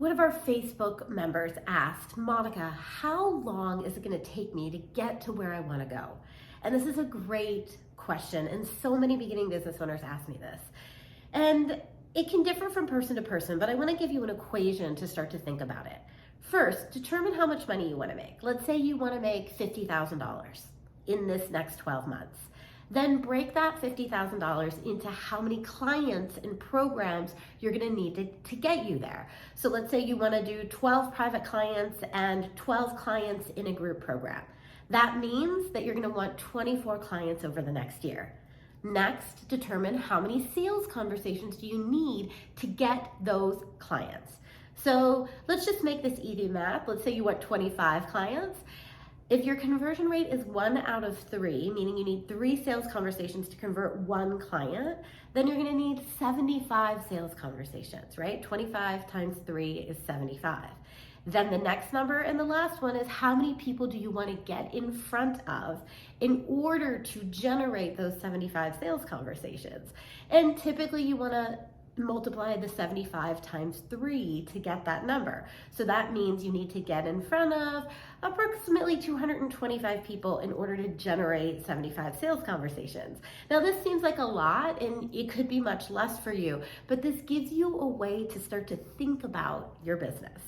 One of our Facebook members asked, Monica, how long is it going to take me to get to where I want to go? And this is a great question, and so many beginning business owners ask me this. And it can differ from person to person, but I want to give you an equation to start to think about it. First, determine how much money you want to make. Let's say you want to make $50,000 in this next 12 months. Then break that $50,000 into how many clients and programs you're going to need to get you there. So let's say you want to do 12 private clients and 12 clients in a group program. That means that you're going to want 24 clients over the next year. Next, determine how many sales conversations do you need to get those clients. So let's just make this easy math. Let's say you want 25 clients. If your conversion rate is 1 out of 3, meaning you need 3 sales conversations to convert 1 client, then you're going to need 75 sales conversations, right? 25 times 3 is 75. Then the next number and the last one is how many people do you want to get in front of in order to generate those 75 sales conversations? And typically you want to multiply the 75 times 3 to get that number. So that means you need to get in front of approximately 225 people in order to generate 75 sales conversations. Now this seems like a lot and it could be much less for you, but this gives you a way to start to think about your business.